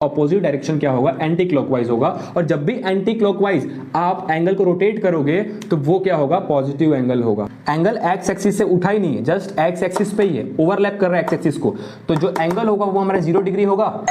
Opposite direction क्या होगा, anti clockwise होगा। और जब भी एंटी क्लॉकवाइज आप एंगल को रोटेट करोगे तो वो क्या होगा, पॉजिटिव एंगल होगा। एंगल एक्स एक्सिस से उठा ही नहीं है, जस्ट एक्स एक्सिस पे ही है, ओवरलैप कर रहा है एक्स एक्सिस को, तो जो एंगल होगा वो हमारा 0 डिग्री होगा।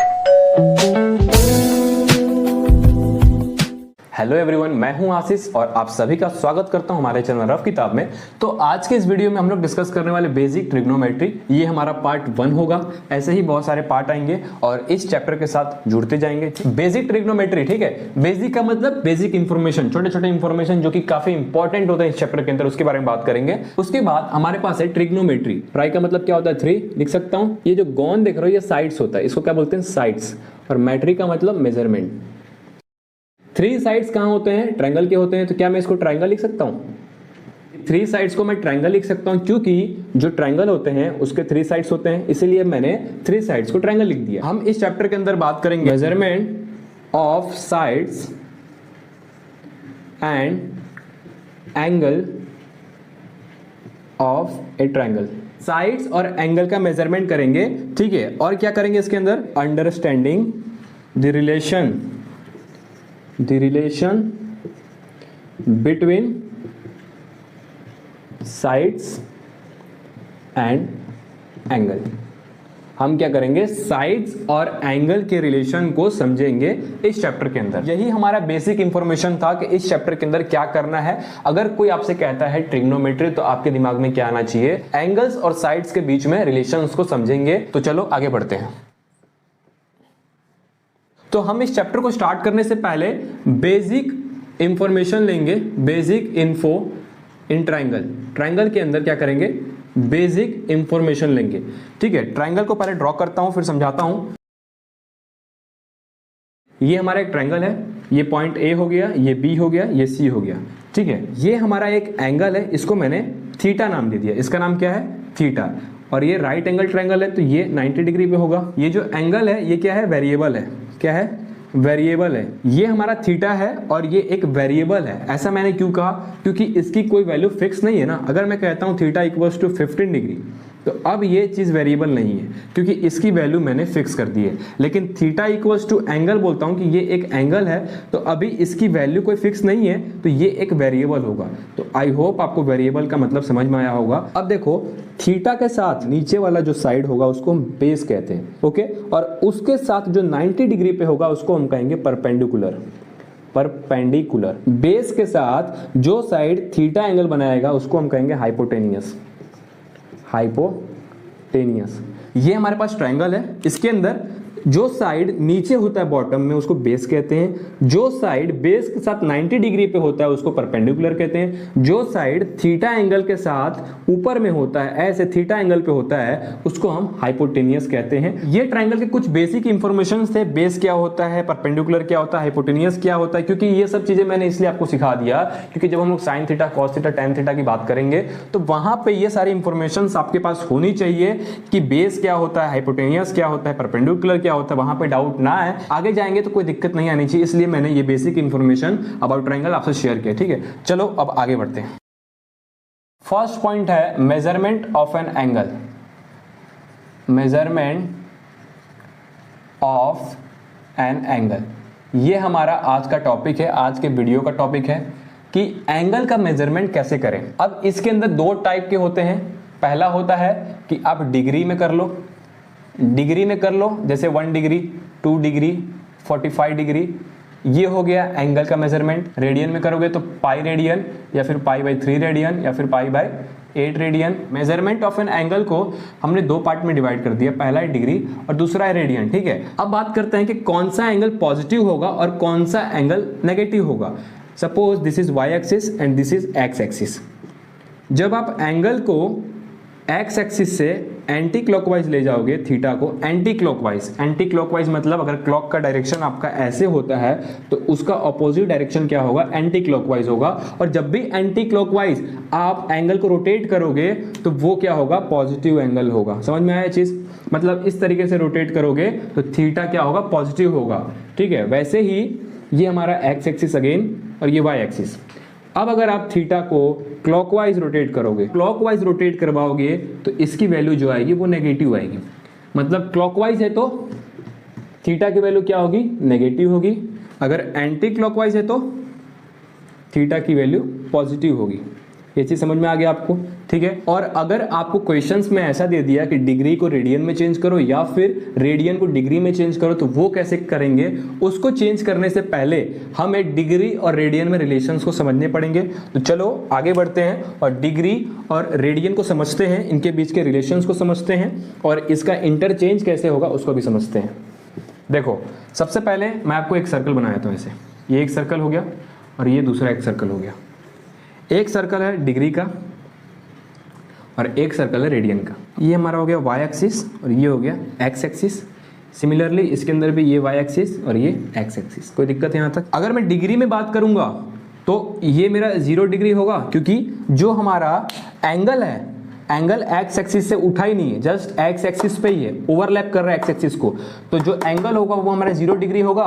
हेलो एवरीवन, मैं हूं आशीष और आप सभी का स्वागत करता हूं हमारे चैनल रफ किताब में। तो आज के इस वीडियो में हम लोग डिस्कस करने वाले बेसिक ट्रिग्नोमेट्री, ये हमारा पार्ट 1 होगा। ऐसे ही बहुत सारे पार्ट आएंगे और इस चैप्टर के साथ जुड़ते जाएंगे। बेसिक ट्रिग्नोमेट्री, ठीक है, बेसिक का मतलब बेसिक इंफॉर्मेशन, छोटे छोटे इंफॉर्मेशन जो कि काफी इंपॉर्टेंट होता है इस चैप्टर के अंदर, उसके बारे में बात करेंगे। उसके बाद हमारे पास है ट्रिग्नोमेट्री। ट्राई का मतलब क्या होता है, 3 लिख सकता हूं। ये जो गोन देख रहे हो ये साइड्स होता है, इसको क्या बोलते हैं, साइड्स। और मेट्री का मतलब मेजरमेंट। 3 साइड्स कहां होते हैं, ट्रायंगल के होते हैं, तो क्या मैं इसको ट्रायंगल लिख सकता हूं। 3 साइड्स को मैं ट्रायंगल लिख सकता हूं क्योंकि जो ट्रायंगल होते हैं उसके 3 साइड्स होते हैं, इसीलिए मैंने 3 साइड्स को ट्रायंगल लिख दिया। हम इस चैप्टर के अंदर बात करेंगे measurement of sides and angle of A triangle. Sides और एंगल का मेजरमेंट करेंगे, ठीक है। और क्या करेंगे इसके अंदर, understanding the relation between sides and angle। हम क्या करेंगे, साइड्स और एंगल के रिलेशन को समझेंगे इस चैप्टर के अंदर। यही हमारा बेसिक इंफॉर्मेशन था कि इस चैप्टर के अंदर क्या करना है। अगर कोई आपसे कहता है ट्रिग्नोमेट्री तो आपके दिमाग में क्या आना चाहिए, एंगल्स और साइड्स के बीच में रिलेशंस को समझेंगे। तो चलो आगे बढ़ते हैं। तो हम इस चैप्टर को स्टार्ट करने से पहले बेसिक इंफॉर्मेशन लेंगे, basic info in triangle. Triangle के अंदर क्या करेंगे, बेसिक इंफॉर्मेशन लेंगे, ठीक है। ट्रायंगल को पहले ड्रॉ करता हूं फिर समझाता हूं। ये हमारा एक ट्रायंगल है, ये पॉइंट ए हो गया, ये बी हो गया, ये सी हो गया, ठीक है। ये हमारा एक एंगल है, इसको मैंने थीटा नाम दे दिया, इसका नाम क्या है, थीटा। और ये राइट एंगल ट्रायंगल है तो ये 90 डिग्री पे होगा। ये जो एंगल है ये क्या है, वेरिएबल है। क्या है, वेरिएबल है। ये हमारा थीटा है और ये एक वेरिएबल है। ऐसा मैंने क्यों कहा, क्योंकि इसकी कोई वैल्यू फिक्स नहीं है ना। अगर मैं कहता हूं थीटा इक्वल्स टू 15 डिग्री तो अब ये चीज वेरिएबल नहीं है क्योंकि इसकी वैल्यू मैंने फिक्स कर दी है। लेकिन थीटा इक्वल्स टू एंगल बोलता हूं कि ये एक एंगल है तो अभी इसकी वैल्यू कोई फिक्स नहीं है तो ये एक वेरिएबल होगा। तो आई होप आपको वेरिएबल का मतलब समझ में आया होगा। अब देखो, थीटा के साथ नीचे वाला जो साइड होगा उसको हम बेस कहते हैं, ओके। और उसके साथ जो 90 डिग्री पे होगा उसको हम कहेंगे परपेंडिकुलर। परपेंडिकुलर बेस के साथ जो साइड थीटा एंगल बनाएगा उसको हम कहेंगे हाइपोटेनियस। हाइपोटेनियस। ये हमारे पास ट्रायंगल है, इसके अंदर जो साइड नीचे होता है बॉटम में उसको बेस कहते हैं, जो साइड बेस के साथ 90 डिग्री पे होता है उसको परपेंडिकुलर कहते हैं, जो साइड थीटा एंगल के साथ ऊपर में होता है, ऐसे थीटा एंगल पे होता है, उसको हम हाइपोटेनियस कहते हैं। ये ट्रायंगल के कुछ बेसिक इंफॉर्मेशन थे, बेस क्या होता है, परपेंडिकुलर क्या होता है, हाइपोटेनियस क्या होता है। क्योंकि ये सब चीजें मैंने इसलिए आपको सिखा दिया क्योंकि जब हम लोग sine theta, cos theta, tan theta की बात करेंगे तो वहां पे ये सारी इंफॉर्मेशन आपके पास होनी चाहिए कि बेस क्या होता है, हाइपोटेनियस क्या होता है, परपेंडिकुलर क्या होता है, वहां पे डाउट ना है। आगे जाएंगे तो कोई दिक्कत नहीं आनी चाहिए, इसलिए मैंने ये बेसिक इंफॉर्मेशन अबाउट ट्रायंगल आपसे शेयर किया, ठीक है। चलो अब आगे बढ़ते हैं। फर्स्ट पॉइंट है measurement of an angle. Measurement of an angle, ये हमारा आज का टॉपिक है, आज के वीडियो का टॉपिक है कि एंगल का मेजरमेंट कैसे करें। अब इसके अंदर 2 टाइप के होते हैं। पहला होता है कि आप डिग्री में कर लो, डिग्री में कर लो, जैसे 1 डिग्री, 2 डिग्री, 45 डिग्री, ये हो गया एंगल का मेजरमेंट। रेडियन में करोगे तो पाई रेडियन या फिर पाई/3 रेडियन या फिर पाई/8 radian. Measurement of an angle को हमने 2 पार्ट में डिवाइड कर दिया, पहला है डिग्री और दूसरा है रेडियन, ठीक है। अब बात करते हैं कि कौन सा एंगल पॉजिटिव होगा और कौन सा एंगल नेगेटिव होगा। Suppose this is y axis and this is x axis. जब आप एंगल को एक्स एक्सिस से एंटी क्लॉकवाइज ले जाओगे, थीटा को एंटी क्लॉकवाइज, एंटी क्लॉकवाइज मतलब अगर क्लॉक का डायरेक्शन आपका ऐसे होता है तो उसका ऑपोजिट डायरेक्शन क्या होगा, एंटी क्लॉकवाइज होगा। और जब भी एंटी क्लॉकवाइज आप एंगल को रोटेट करोगे तो वो क्या होगा, पॉजिटिव एंगल होगा। समझ में आया चीज, मतलब इस तरीके से रोटेट करोगे तो थीटा क्या होगा, पॉजिटिव होगा, ठीक है। वैसे ही ये हमारा एक्स एक्सिस अगेन और ये वाई एक्सिस। अब अगर आप थीटा को क्लॉकवाइज रोटेट करोगे, क्लॉकवाइज रोटेट करवाओगे तो इसकी वैल्यू जो आएगी वो नेगेटिव आएगी। मतलब क्लॉकवाइज है तो थीटा की वैल्यू क्या होगी, नेगेटिव होगी। अगर एंटी क्लॉकवाइज है तो थीटा की वैल्यू पॉजिटिव होगी। ये चीज समझ में आ गया आपको, ठीक है। और अगर आपको क्वेश्चंस में ऐसा दे दिया कि डिग्री को रेडियन में चेंज करो या फिर रेडियन को डिग्री में चेंज करो, तो वो कैसे करेंगे, उसको चेंज करने से पहले हमें डिग्री और रेडियन में रिलेशंस को समझने पड़ेंगे। तो चलो आगे बढ़ते हैं और डिग्री और रेडियन को समझते हैं, इनके बीच के रिलेशंस को समझते हैं और इसका इंटरचेंज कैसे होगा उसको भी समझते हैं। देखो, सबसे पहले मैं आपको एक सर्कल बनाया था, ऐसे ये एक सर्कल हो गया और ये दूसरा एक सर्कल हो गया। एक सर्कल है डिग्री का और एक सर्कल है रेडियन का। ये हमारा हो गया वाई एक्सिस और ये हो गया एक्स एक्सिस। सिमिलरली इसके अंदर भी ये वाई एक्सिस और ये एक्स एक्सिस। कोई दिक्कत है यहाँ तक? अगर मैं डिग्री में बात करूंगा तो ये मेरा 0 डिग्री होगा, क्योंकि जो हमारा एंगल है, एंगल एक्स एक्सिस से उठा ही नहीं है, जस्ट एक्स एक्सिस पे ही है, ओवरलैप कर रहा है एक्स एक्सिस को। तो जो एंगल होगा वो हमारा 0 डिग्री होगा।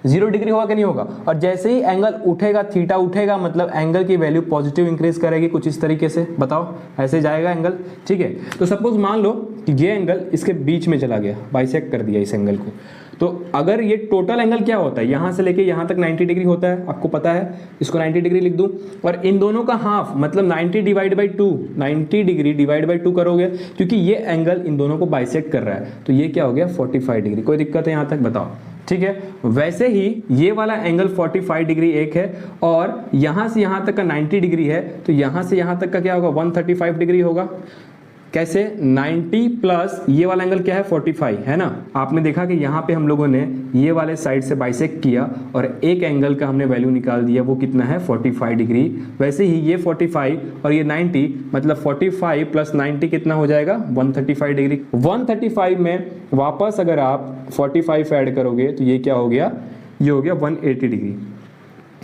0 डिग्री होगा कि नहीं होगा? और जैसे ही एंगल उठेगा, थीटा उठेगा, मतलब एंगल की वैल्यू पॉजिटिव इंक्रीज करेगी कुछ इस तरीके से। बताओ, ऐसे जाएगा एंगल, ठीक है। तो सपोज मान लो कि ये एंगल इसके बीच में चला गया, बाइसेक्ट कर दिया इस एंगल को। तो अगर ये टोटल एंगल क्या होता है, यहां से लेके यहां तक 90 डिग्री होता है, आपको पता है। इसको 90 डिग्री लिख दूं और इन दोनों का हाफ मतलब 90 divide by 2, 90 degree divide by 2 करोगे, क्योंकि ये एंगल इन दोनों को बाइसेक्ट कर रहा है। तो ये क्या हो गया, 45 डिग्री। कोई दिक्कत है यहां तक? बताओ, ठीक है। वैसे ही ये वाला एंगल 45 डिग्री एक है और यहां से यहां तक का 90 डिग्री है, तो यहां से यहां तक का क्या होगा, 135 डिग्री होगा। कैसे? 90 प्लस ये वाला एंगल क्या है, 45 है ना। आपने देखा कि यहाँ पे हम लोगों ने ये वाले साइड से बाइसेक्ट किया और एक एंगल का हमने वैल्यू निकाल दिया, वो कितना है, 45 डिग्री। वैसे ही ये 45 और ये 90, मतलब 45 प्लस 90 कितना हो जाएगा, 135 डिग्री। 135 में वापस अगर आप 45 ऐड करोगे तो ये क्या हो गया, ये हो गया 180 डिग्री।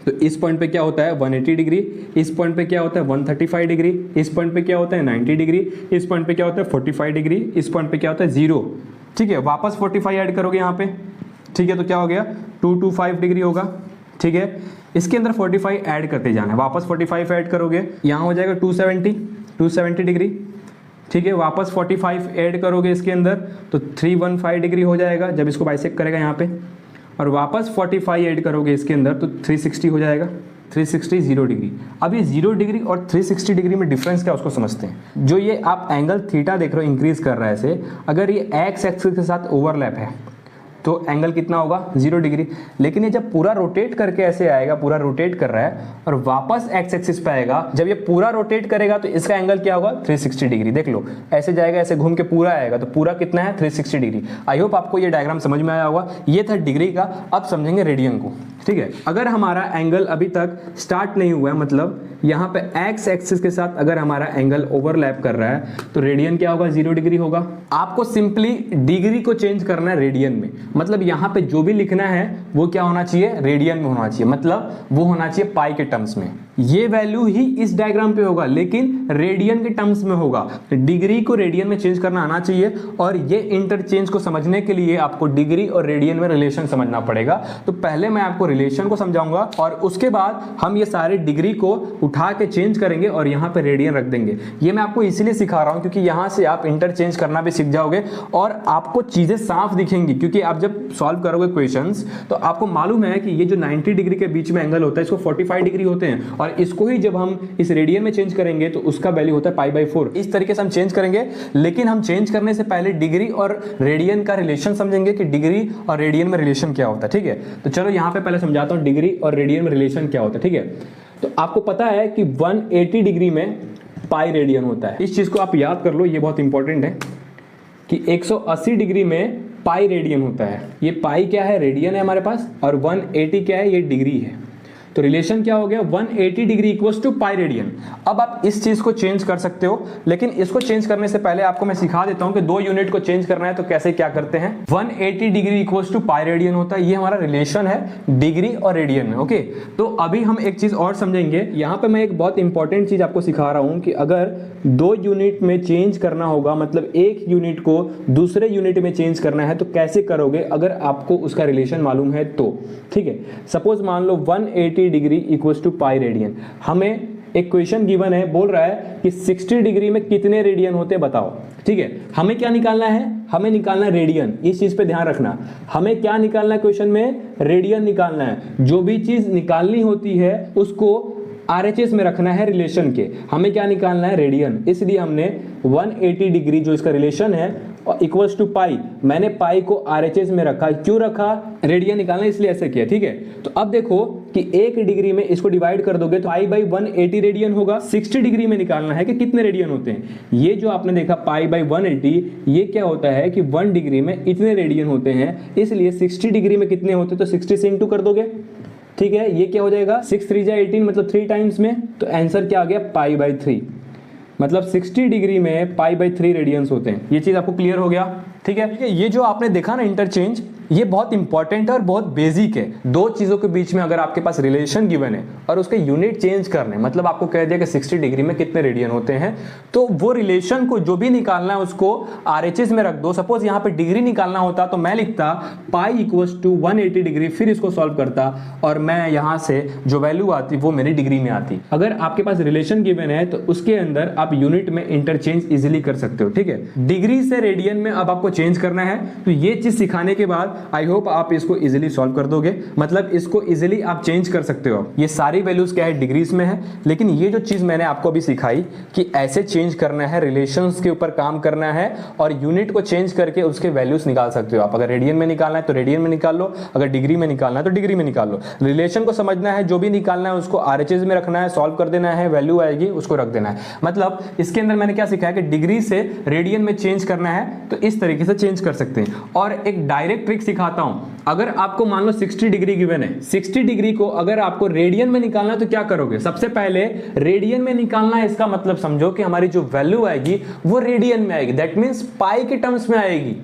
तो इस पॉइंट पे क्या होता है, 180 डिग्री। इस पॉइंट पे क्या होता है, 135 डिग्री। इस पॉइंट पे क्या होता है, 90 डिग्री। इस पॉइंट पे क्या होता है, 45 डिग्री। इस पॉइंट पे क्या होता है, 0। ठीक है, वापस 45 ऐड करोगे यहाँ पे, ठीक है, तो क्या हो गया, 225 डिग्री होगा। ठीक है, इसके अंदर 45 ऐड करते जाना है। वापस 45 ऐड करोगे, यहाँ हो जाएगा 270 डिग्री। ठीक है, वापस 45 ऐड करोगे इसके अंदर तो 315 डिग्री हो जाएगा जब इसको बाइसेक्ट करेगा यहाँ पे। और वापस 45 ऐड करोगे इसके अंदर तो 360 हो जाएगा। 360 0 डिग्री। अब ये 0 डिग्री और 360 डिग्री में डिफरेंस क्या, उसको समझते हैं। जो ये आप एंगल थीटा देख रहे हो इंक्रीज कर रहा है ऐसे, अगर ये एक्स एक्सिस के साथ ओवरलैप है तो एंगल कितना होगा, 0 डिग्री। लेकिन ये जब पूरा रोटेट करके ऐसे आएगा, पूरा रोटेट कर रहा है और वापस एक्स एक्सिस पे आएगा, जब ये पूरा रोटेट करेगा तो इसका एंगल क्या होगा, 360 डिग्री। देख लो, ऐसे जाएगा, ऐसे घूम के पूरा आएगा, तो पूरा कितना है, 360 डिग्री। आई होप आपको ये डायग्राम समझ में आया होगा। ये था डिग्री का। अब समझेंगे रेडियन को। ठीक है, अगर हमारा एंगल अभी तक स्टार्ट नहीं हुआ है, मतलब यहाँ पे एक्स एक्सिस के साथ अगर हमारा एंगल ओवरलैप कर रहा है तो रेडियन क्या होगा, 0 डिग्री होगा। आपको सिंपली डिग्री को चेंज करना है रेडियन में, मतलब यहाँ पे जो भी लिखना है वो क्या होना चाहिए, रेडियन में होना चाहिए, मतलब वो होना चाहिए पाई के टर्म्स में। ये वैल्यू ही इस डायग्राम पे होगा लेकिन रेडियन के टर्म्स में होगा। डिग्री को रेडियन में चेंज करना आना चाहिए और ये इंटरचेंज को समझने के लिए आपको डिग्री और रेडियन में रिलेशन समझना पड़ेगा। तो पहले मैं आपको रिलेशन को समझाऊंगा और उसके बाद हम ये सारे डिग्री को उठा के चेंज करेंगे और यहाँ पे रेडियन रख देंगे। ये मैं आपको इसीलिए सिखा रहा हूँ क्योंकि यहाँ से आप इंटरचेंज करना भी सीख जाओगे और आपको चीजें साफ दिखेंगी, क्योंकि आप जब सॉल्व करोगे क्वेश्चंस तो आपको मालूम है कि ये जो 90 डिग्री के बीच में एंगल होता है इसको 45 डिग्री होते हैं और इसको ही जब हम इस रेडियन में चेंज करेंगे तो उसका वैल्यू होता है π/4। इस तरीके से हम चेंज करेंगे, लेकिन हम चेंज करने से पहले डिग्री और रेडियन का रिलेशन समझेंगे कि डिग्री और रेडियन में रिलेशन क्या होता है। ठीक है, तो चलो यहाँ पे पहले समझाता हूँ डिग्री और रेडियन में रिलेशन क्या होता है। ठीक है, तो आपको पता है कि 180 डिग्री में पाई रेडियन होता है। इस चीज को आप याद कर लो, ये बहुत इंपॉर्टेंट है कि 180 डिग्री में पाई रेडियन होता है। ये पाई क्या है, रेडियन है हमारे पास, और 180 क्या है, ये डिग्री है। तो रिलेशन क्या हो गया, 180 degree equals to pi radian. अब आप इस चीज को चेंज कर सकते हो, लेकिन इसको चेंज करने से पहले आपको मैं सिखा देता हूं कि 2 यूनिट को चेंज करना है तो कैसे क्या करते हैं। 180 degree equals to pi radian होता है, ये हमारा रिलेशन है डिग्री और रेडियन में। ओके, तो अभी हम एक चीज और समझेंगे। यहाँ पे मैं एक बहुत इंपॉर्टेंट चीज आपको सिखा रहा हूं कि अगर 2 यूनिट में चेंज करना होगा, मतलब एक यूनिट को दूसरे यूनिट में चेंज करना है तो कैसे करोगे, अगर आपको उसका रिलेशन मालूम है तो। ठीक है, सपोज मान लो 180 degree equals to pi radian. हमें एक क्वेश्चन गिवन है, बोल रहा है कि 60 डिग्री में कितने रेडियन होते हैं बताओ। ठीक है, हमें क्या निकालना है, हमें निकालना है रेडियन। इस चीज पे ध्यान रखना, हमें क्या निकालना है क्वेश्चन में, रेडियन निकालना है। जो भी चीज निकालनी होती है उसको RHS में रखना है रिलेशन के। हमें क्या निकालना है, रेडियन। इसलिए हमने 180 डिग्री जो इसका रिलेशन है इक्वल्स टू पाई, मैंने पाई को RHS में रखा। क्यों रखा, रेडियन निकालना इसलिए ऐसे किया। ठीक है, तो अब देखो कि 1 डिग्री में इसको डिवाइड कर दोगे तो पाई बाई 180 रेडियन होगा। 60 डिग्री में निकालना है कि कितने रेडियन होते हैं। ये जो आपने देखा पाई बाई 180, ये क्या होता है कि 1 डिग्री में इतने रेडियन होते हैं, इसलिए 60 डिग्री में कितने होते हैं तो 60 से इंटू कर दोगे। ठीक है, ये क्या हो जाएगा 6 3 जा 18, मतलब 3 टाइम्स में, तो आंसर क्या आ गया पाई बाई 3। मतलब 60 डिग्री में पाई बाई 3 रेडियंस होते हैं। ये चीज आपको क्लियर हो गया। ठीक है, ये जो आपने देखा ना इंटरचेंज, ये बहुत इंपॉर्टेंट है और बहुत बेसिक है। दो चीजों के बीच में अगर आपके पास रिलेशन गिवन है और उसके यूनिट चेंज करने, मतलब आपको कह दिया कि 60 डिग्री में कितने रेडियन होते हैं, तो वो रिलेशन को जो भी निकालना है उसको RHS में रख दो। सपोज यहाँ पे डिग्री निकालना होता तो मैं लिखता पाई इक्वल्स टू 180 डिग्री, फिर इसको सॉल्व करता और मैं यहाँ से जो वैल्यू आती वो मेरी डिग्री में आती। अगर आपके पास रिलेशन गिवन है तो उसके अंदर आप यूनिट में इंटरचेंज इजिली कर सकते हो। ठीक है, डिग्री से रेडियन में अब आपको चेंज करना है, तो ये चीज सिखाने के बाद आई होप आप इसको इजीली सॉल्व कर दोगे। मतलब इसको इजीली आप चेंज कर सकते हो। ये सारी वैल्यूज क्या है, डिग्रीज में है, लेकिन ये जो चीज मैंने आपको अभी सिखाई कि ऐसे चेंज करना है, रिलेशंस के ऊपर काम करना है और यूनिट को चेंज करके उसके वैल्यूज निकाल सकते हो आप। अगर रेडियन में निकालना है तो रेडियन में निकाल लो, अगर डिग्री में निकालना है तो डिग्री में निकाल लो। रिलेशन को समझना है, जो भी निकालना है उसको RHS में रखना है, सॉल्व कर देना है, वैल्यू आएगी उसको रख देना है। मतलब इसके अंदर मैंने क्या सिखाया कि डिग्री से रेडियन में चेंज करना है तो इस तरीके से चेंज कर सकते हैं। और एक डायरेक्ट ट्रिक सिखाता हूं, अगर आपको मान लो 60 डिग्री गिवन है, 60 डिग्री को अगर आपको रेडियन में निकालना है तो क्या करोगे, सबसे पहले रेडियन में निकालना है। इसका मतलब समझो कि हमारी जो वैल्यू आएगी वो रेडियन में आएगी, दैट मींस पाई के टर्म्स में आएगी।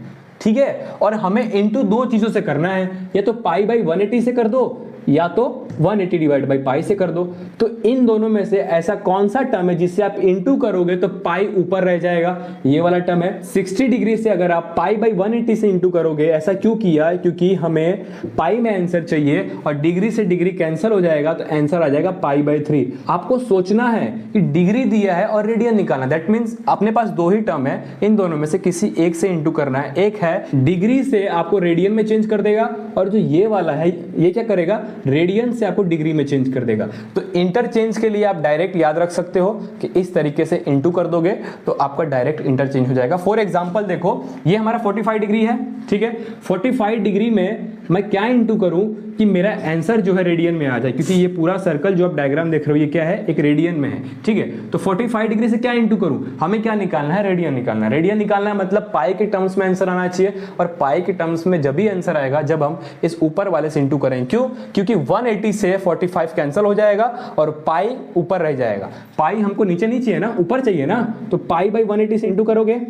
ठीक है, और हमें इनटू दो चीजों से करना है, या तो पाई बाई 180 से कर दो या तो 180 डिवाइड बाई पाई से कर दो। तो इन दोनों में से ऐसा कौन सा टर्म है जिससे आप इनटू करोगे तो पाई ऊपर रह जाएगा, ये वाला टर्म है। 60 डिग्री से अगर आप पाई बाई 180 से इनटू करोगे, ऐसा क्यों किया, क्योंकि हमें पाई में आंसर चाहिए और डिग्री से डिग्री कैंसिल हो जाएगा तो आंसर आ जाएगा पाई बाई 3। आपको सोचना है कि डिग्री दिया है और रेडियन निकालना, दैट मींस अपने पास दो ही टर्म है, इन दोनों में से किसी एक से इनटू करना है। एक है डिग्री से आपको रेडियन में चेंज कर देगा और जो ये वाला है ये क्या करेगा, रेडियन से आपको डिग्री में चेंज कर देगा। तो इंटरचेंज के लिए आप डायरेक्ट याद रख सकते हो कि इस तरीके से इनटू कर दोगे तो आपका डायरेक्ट इंटरचेंज हो जाएगा। फॉर एग्जांपल देखो, ये हमारा 45 डिग्री है। ठीक है, 45 डिग्री में मैं क्या इनटू करूं कि मेरा आंसर जो है रेडियन में आ जाए, क्योंकि ये पूरा सर्कल जो आप डायग्राम देख रहे हो ये क्या है, एक रेडियन में है। ठीक है, तो 45 डिग्री से क्या इनटू करूं, हमें क्या निकालना है, रेडियन निकालना है। रेडियन निकालना है मतलब पाई के टर्म्स में आंसर आना चाहिए, और पाई के टर्म्स में जब भी आंसर आएगा जब हम इस ऊपर वाले से इनटू करेंगे। क्यों, क्योंकि 180 से 45 कैंसिल हो जाएगा और पाई ऊपर रह जाएगा। पाई हमको नीचे नहीं चाहिए ना, ऊपर चाहिए ना, तो पाई बाई 180 से इनटू करोगे।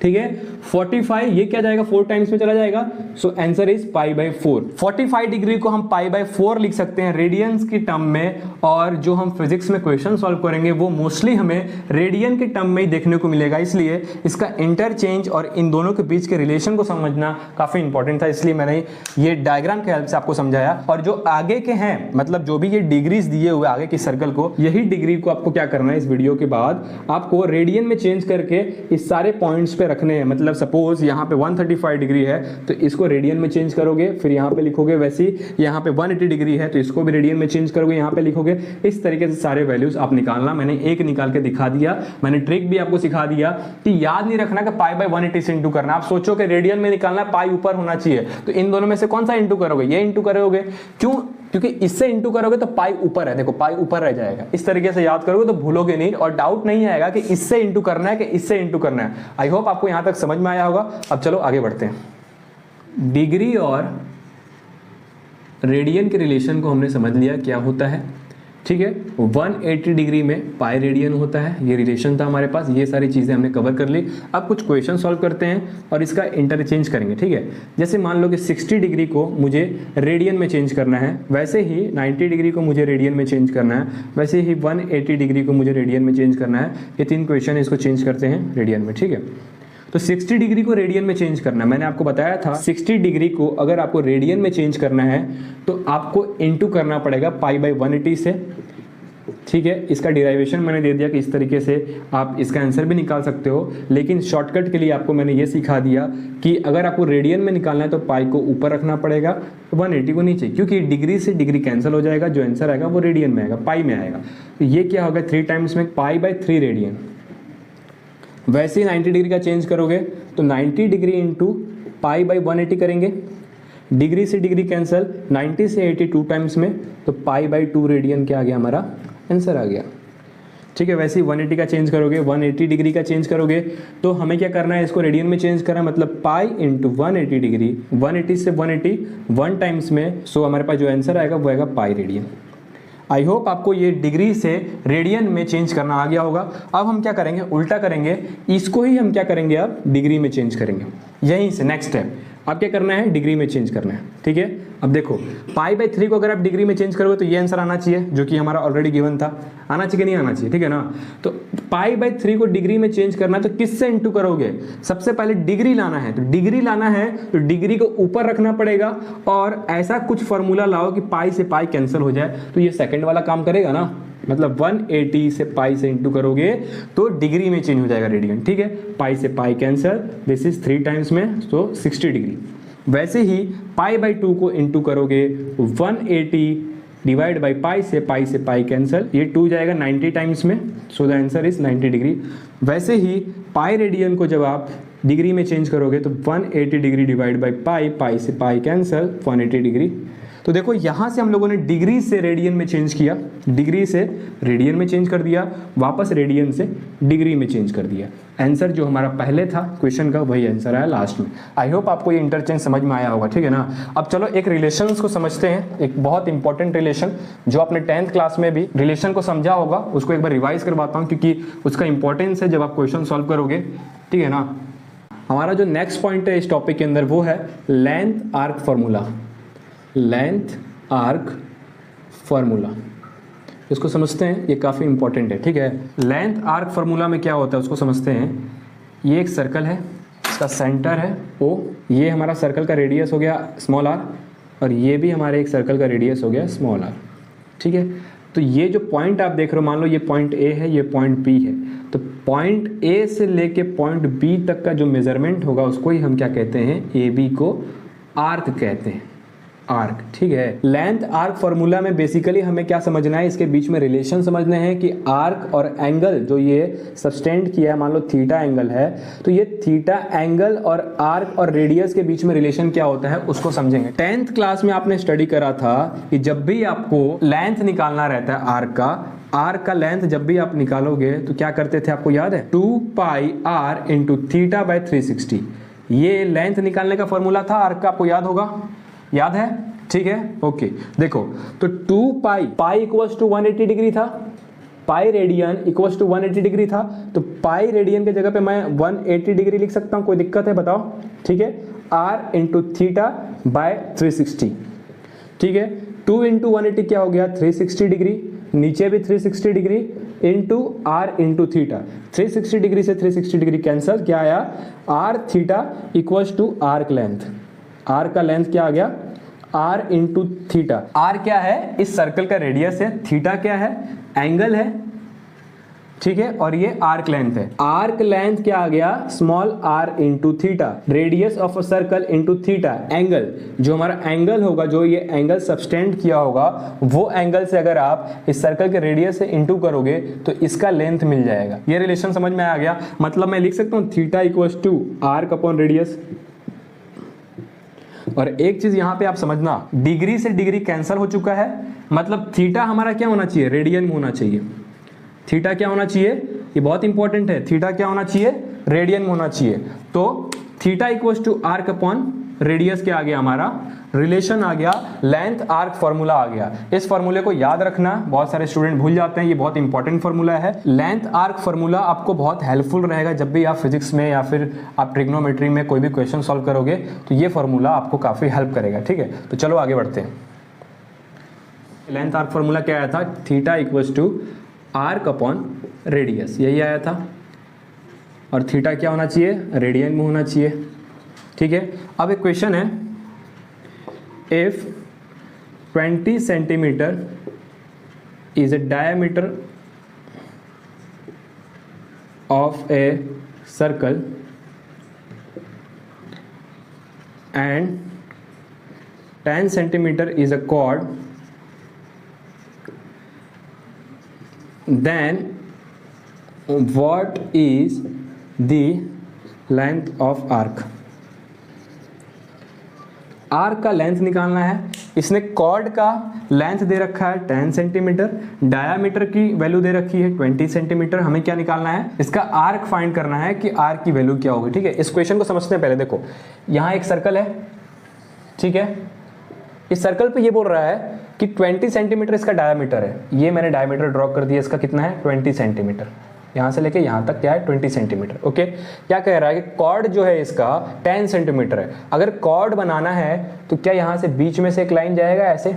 ठीक है, 45 ये क्या जाएगा, 4 टाइम्स में चला जाएगा, so answer is pi by 4। 45 degree को हम पाई बाई 4 लिख सकते हैं रेडियंस की टर्म में, और जो हम फिजिक्स में क्वेश्चन सॉल्व करेंगे वो मोस्टली हमें रेडियन के टर्म में ही देखने को मिलेगा। इसलिए इसका इंटरचेंज और इन दोनों के बीच के रिलेशन को समझना काफी इंपॉर्टेंट था, इसलिए मैंने ये डायग्राम के हेल्प से आपको समझाया। और जो आगे के हैं, मतलब जो भी ये डिग्रीज दिए हुए आगे की सर्कल को, यही डिग्री को आपको क्या करना है, इस वीडियो के बाद आपको रेडियन में चेंज करके इस सारे पॉइंट्स पे रखने हैं। मतलब सपोज यहाँ पे 135 डिग्री है तो इसको रेडियन में चेंज करोगे, फिर यहाँ पे लिखोगे, वैसे ही यहाँ पे 180 डिग्री है तो इसको भी रेडियन में चेंज करोगे, यहाँ पे लिखोगे। इस तरीके से सारे वैल्यूज आप निकालना। मैंने एक निकाल के दिखा दिया, मैंने ट्रिक भी आपको सिखा दिया कि याद नहीं रखना कि पाई बाई 180 से इंटू करना। आप सोचो कि रेडियन में निकालना, पाई ऊपर होना चाहिए, तो इन दोनों में से कौन सा इंटू करोगे, ये इंटू करोगे। क्यों, क्योंकि इससे इंटू करोगे तो पाई ऊपर है, देखो पाई ऊपर रह जाएगा। इस तरीके से याद करोगे तो भूलोगे नहीं और डाउट नहीं आएगा कि इससे इंटू करना है कि इससे इंटू करना है। आई होप आपको यहां तक समझ में आया होगा। अब चलो आगे बढ़ते हैं। डिग्री और रेडियन के रिलेशन को हमने समझ लिया क्या होता है। ठीक है, 180 डिग्री में पाई रेडियन होता है, ये रिलेशन था हमारे पास। ये सारी चीज़ें हमने कवर कर ली। अब कुछ क्वेश्चन सॉल्व करते हैं और इसका इंटरचेंज करेंगे। ठीक है, जैसे मान लो कि 60 डिग्री को मुझे रेडियन में चेंज करना है, वैसे ही 90 डिग्री को मुझे रेडियन में चेंज करना है, वैसे ही 180 डिग्री को मुझे रेडियन में चेंज करना है। ये 3 क्वेश्चन इसको चेंज करते हैं रेडियन में। ठीक है, तो 60 डिग्री को रेडियन में चेंज करना है। मैंने आपको बताया था 60 डिग्री को अगर आपको रेडियन में चेंज करना है तो आपको इनटू करना पड़ेगा पाई बाई 180 से। ठीक है, इसका डिराइवेशन मैंने दे दिया कि इस तरीके से आप इसका आंसर भी निकाल सकते हो, लेकिन शॉर्टकट के लिए आपको मैंने ये सिखा दिया कि अगर आपको रेडियन में निकालना है तो पाई को ऊपर रखना पड़ेगा, 180 को नीचे, क्योंकि डिग्री से डिग्री कैंसिल हो जाएगा, जो आंसर आएगा वो रेडियन में आएगा, पाई में आएगा। तो ये क्या होगा 3 टाइम्स में पाई/3 रेडियन। वैसे ही 90 डिग्री का चेंज करोगे तो 90 डिग्री इंटू पाई/180 करेंगे, डिग्री से डिग्री कैंसिल, 90 से 80 2 टाइम्स में, तो पाई/2 रेडियन क्या आ गया हमारा आंसर आ गया। ठीक है, वैसे ही 180 का चेंज करोगे, 180 डिग्री का चेंज करोगे तो हमें क्या करना है, इसको रेडियन में चेंज करना है, मतलब पाई इंटू 180 डिग्री, 180 से 180 1 टाइम्स में, सो हमारे पास जो आंसर आएगा वो आएगा पाई रेडियन। आई होप आपको ये डिग्री से रेडियन में चेंज करना आ गया होगा। अब हम क्या करेंगे, उल्टा करेंगे, इसको ही हम क्या करेंगे अब डिग्री में चेंज करेंगे। यहीं से नेक्स्ट स्टेप अब क्या करना है, डिग्री में चेंज करना है। ठीक है, अब देखो पाई/3 को अगर आप डिग्री में चेंज करोगे तो ये आंसर आना चाहिए, जो कि हमारा ऑलरेडी गिवन था, आना चाहिए कि नहीं आना चाहिए, ठीक है ना। तो पाई/3 को डिग्री में चेंज करना है तो किससे इंटू करोगे, सबसे पहले डिग्री लाना है, तो डिग्री लाना है तो डिग्री को ऊपर रखना पड़ेगा, और ऐसा कुछ फॉर्मूला लाओ कि पाई से पाई कैंसिल हो जाए, तो ये सेकंड वाला काम करेगा ना, मतलब 180 से पाई से इंटू करोगे तो डिग्री में चेंज हो जाएगा रेडियन। ठीक है, पाई से pi cancel, this is 3 times में, तो 60 डिग्री। वैसे ही पाई/2 को इंटू करोगे, 180 डिवाइड बाई पाई से पाई कैंसिल, ये 2 जाएगा 90 टाइम्स में, so the answer is 90 degree. वैसे ही पाई रेडियन को जब आप डिग्री में चेंज करोगे तो 180 डिग्री डिवाइड बाई पाई से पाई कैंसिल, 180 डिग्री। तो देखो यहां से हम लोगों ने डिग्री से रेडियन में चेंज किया, डिग्री से रेडियन में चेंज कर दिया, वापस रेडियन से डिग्री में चेंज कर दिया। आंसर जो हमारा पहले था क्वेश्चन का वही आंसर आया लास्ट में। आई होप आपको ये इंटरचेंज समझ में आया होगा, ठीक है ना। अब चलो एक रिलेशंस को समझते हैं, एक बहुत इंपॉर्टेंट रिलेशन जो आपने 10th क्लास में भी रिलेशन को समझा होगा, उसको एक बार रिवाइज करवाता हूँ क्योंकि उसका इंपॉर्टेंस है जब आप क्वेश्चन सॉल्व करोगे, ठीक है ना। हमारा जो नेक्स्ट पॉइंट है इस टॉपिक के अंदर वो है length arc formula. Length arc formula इसको समझते हैं, ये काफ़ी इंपॉर्टेंट है, ठीक है। लेंथ आर्क फॉर्मूला में क्या होता है उसको समझते हैं। ये एक सर्कल है, इसका सेंटर है O, ये हमारा सर्कल का रेडियस हो गया स्मॉल r, और ये भी हमारे एक सर्कल का रेडियस हो गया स्मॉल r, ठीक है। तो ये जो पॉइंट आप देख रहे हो, मान लो ये पॉइंट A है, ये पॉइंट B है, तो पॉइंट A से लेके पॉइंट B तक का जो मेजरमेंट होगा उसको ही हम क्या कहते हैं, AB को आर्क कहते हैं, आर्क, ठीक है। लेंथ आर्क फॉर्मूला में बेसिकली हमें क्या समझना है, इसके बीच में रिलेशन समझने हैं कि आर्क और एंगल जो ये सब्सटेंड किया है, मान लो थीटा एंगल है, तो ये थीटा एंगल और आर्क और रेडियस के बीच में रिलेशन क्या होता है उसको समझेंगे। 10th क्लास में आपने स्टडी करा था कि जब भी आपको लेंथ निकालना रहता है आर्क का लेंथ जब भी आप निकालोगे तो क्या करते थे, आपको याद है, 2 पाई r इंटू थीटा बाई 360, ये लेंथ निकालने का फॉर्मूला था आर्क का, आपको याद होगा, याद है, ठीक है, ओके। देखो तो 2 पाई इक्वल्स टू 180 डिग्री था, pi radian equals to 180 degree था, तो पाई रेडियन के जगह पे मैं 180 डिग्री लिख सकता हूं, कोई दिक्कत है बताओ, ठीक है। r इंटू थीटा बाय 360, ठीक है। 2 इंटू 180 क्या हो गया, 360 डिग्री, नीचे भी 360 degree into r into theta, 360 degree से 360 डिग्री कैंसिल, क्या आया, r theta equals to arc length, r का लेंथ क्या आ गया, आर इंटू थीटा। आर क्या है, इस सर्कल का रेडियस है, थीटा क्या है, एंगल है, ठीक है, और ये आर्क लेंथ है। आर्क लेंथ क्या आ गया, small r into theta, radius of a circle into theta, angle, जो हमारा एंगल होगा, जो ये एंगल सबस्टेंड किया होगा, वो एंगल से अगर आप इस सर्कल के रेडियस से इंटू करोगे तो इसका लेंथ मिल जाएगा। ये रिलेशन समझ में आ गया, मतलब मैं लिख सकता हूँ theta equals to arc upon radius. और एक चीज यहां पे आप समझना, डिग्री से डिग्री कैंसिल हो चुका है, मतलब थीटा हमारा क्या होना चाहिए, रेडियन में होना चाहिए। थीटा क्या होना चाहिए, ये बहुत इंपॉर्टेंट है, थीटा क्या होना चाहिए, रेडियन में होना चाहिए। तो theta equals to arc upon radius क्या आ गया, हमारा रिलेशन आ गया, लेंथ आर्क फॉर्मूला आ गया। इस फॉर्मूले को याद रखना, बहुत सारे स्टूडेंट भूल जाते हैं, ये बहुत इंपॉर्टेंट फॉर्मूला है। लेंथ आर्क फॉर्मूला आपको बहुत हेल्पफुल रहेगा जब भी आप फिजिक्स में या फिर आप ट्रिग्नोमेट्री में कोई भी क्वेश्चन सॉल्व करोगे, तो ये फॉर्मूला आपको काफी हेल्प करेगा, ठीक है। तो चलो आगे बढ़ते हैं। लेंथ आर्क फॉर्मूला क्या आया था, theta equals to arc upon radius, यही आया था, और थीटा क्या होना चाहिए, रेडियन में होना चाहिए, ठीक है। अब एक क्वेश्चन है, if 20 centimetre is a diameter of a circle and 10 centimeter is a chord, then what is the length of arc? Arc का लेंथ निकालना है। इसने कॉर्ड का लेंथ दे रखा है 10 सेंटीमीटर, डायामीटर की वैल्यू दे रखी है 20 सेंटीमीटर। हमें क्या निकालना है? इसका आर्क फाइंड करना है कि आर्क की वैल्यू क्या होगी। ठीक है, इस क्वेश्चन को समझते हैं पहले। देखो यहाँ एक सर्कल है, ठीक है, इस सर्कल पे ये बोल रहा है कि 20 सेंटीमीटर इसका डायामीटर है। ये मैंने डायामीटर ड्रॉ कर दिया, इसका कितना है 20 सेंटीमीटर। यहाँ से लेके यहाँ तक क्या है 20 सेंटीमीटर। ओके, क्या कह रहा है कि कॉर्ड जो है इसका 10 सेंटीमीटर है। अगर कॉर्ड बनाना है तो क्या यहाँ से बीच में से एक लाइन जाएगा ऐसे,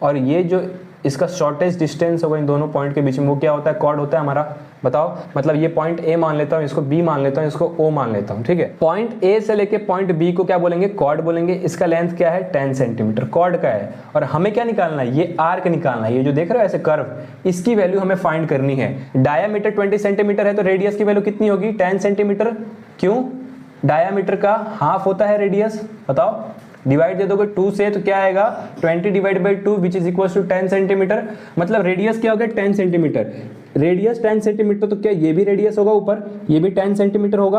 और ये जो इसका शॉर्टेस्ट डिस्टेंस होगा इन दोनों पॉइंट के बीच में, वो क्या होता है? कॉर्ड होता है हमारा। बताओ, मतलब ये पॉइंट ए मान लेता हूँ, इसको बी मान लेता हूँ, इसको ओ मान लेता हूँ। ठीक है, पॉइंट ए से लेके पॉइंट बी को क्या बोलेंगे? कॉर्ड बोलेंगे। इसका लेंथ क्या है? 10 सेंटीमीटर कॉर्ड का है। और हमें क्या निकालना है? ये आर्क निकालना है। ये जो देख रहे हो ऐसे कर्व, इसकी वैल्यू हमें फाइंड करनी है। डायामीटर 20 सेंटीमीटर है तो रेडियस की वैल्यू कितनी होगी? 10 सेंटीमीटर। क्यों? डायामीटर का हाफ होता है रेडियस। बताओ, डिवाइड दे दोगे 2 से तो क्या आएगा? 20 divide by 2 which is equal to 10 centimetre. मतलब रेडियस क्या हो गया? 10 सेंटीमीटर। रेडियस 10 सेंटीमीटर, तो क्या ये भी रेडियस होगा ऊपर? ये भी 10 सेंटीमीटर होगा,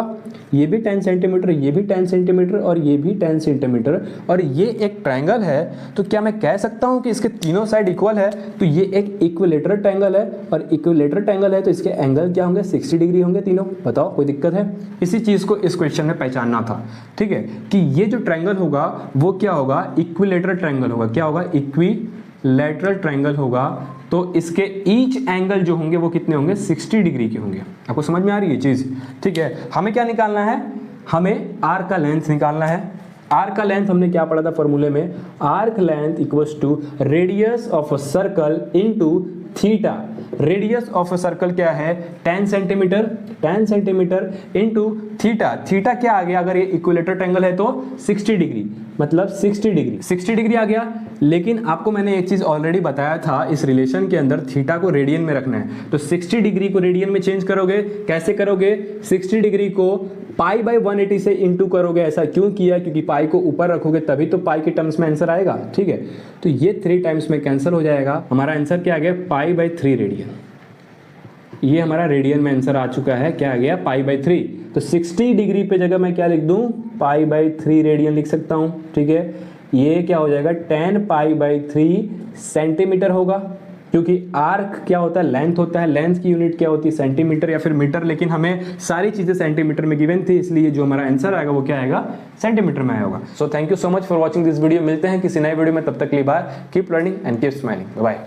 ये भी 10 सेंटीमीटर, ये भी 10 सेंटीमीटर और ये भी 10 सेंटीमीटर। और ये एक ट्रायंगल है, तो क्या मैं कह सकता हूं कि इसके तीनों साइड इक्वल है? तो ये एक इक्विलेटरल ट्रायंगल है, और इक्विलेटरल ट्रायंगल है तो इसके एंगल क्या होंगे? 60 डिग्री होंगे तीनों। बताओ, कोई दिक्कत है? इसी चीज को इस क्वेश्चन में पहचानना था। ठीक है, कि ये जो ट्रायंगल होगा वो क्या होगा? इक्विलेटरल ट्रायंगल होगा। क्या होगा? इक्विलेटरल ट्रायंगल होगा। तो इसके ईच एंगल जो होंगे वो कितने होंगे? 60 डिग्री के होंगे। आपको समझ में आ रही है चीज? ठीक है, हमें क्या निकालना है? हमें आर्क का लेंथ निकालना है। आर्क का लेंथ हमने क्या पढ़ा था फॉर्मूले में? Arc length equals to radius of a circle into theta. Radius of a circle क्या है? 10 centimetre. 10 centimetre into theta. Theta क्या आ गया? अगर ये इक्विलेटरल ट्रायंगल है तो 60 डिग्री, मतलब 60 डिग्री। 60 डिग्री आ गया। लेकिन आपको मैंने एक चीज ऑलरेडी बताया था, इस रिलेशन के अंदर थीटा को रेडियन में रखना है। तो 60 डिग्री को रेडियन में चेंज करोगे। कैसे करोगे? 60 डिग्री को पाई बाई 180 से इंटू करोगे। ऐसा क्यों किया? क्योंकि पाई को ऊपर रखोगे तभी तो पाई के टर्म्स में आंसर आएगा। ठीक है, तो ये 3 टाइम्स में कैंसिल हो जाएगा। हमारा आंसर क्या आ गया? Pi by 3 radian. ये हमारा रेडियन में आंसर आ चुका है। क्या आ गया? Pi by 3। तो 60 डिग्री पे जगह मैं क्या लिख दूं? पाई बाई 3 रेडियन लिख सकता हूं। ठीक है, ये क्या हो जाएगा? 10 पाई बाई 3 सेंटीमीटर होगा, क्योंकि आर्क क्या होता है? लेंथ होता है। लेंथ की यूनिट क्या होती है? सेंटीमीटर या फिर मीटर। लेकिन हमें सारी चीजें सेंटीमीटर में गिवन थी, इसलिए जो हमारा आंसर आएगा वो क्या आएगा? सेंटीमीटर में आएगा। So thank you so much for watching this video. मिलते हैं किसी नए वीडियो में, तब तक के लिए bye. Keep learning and keep smiling. Bye.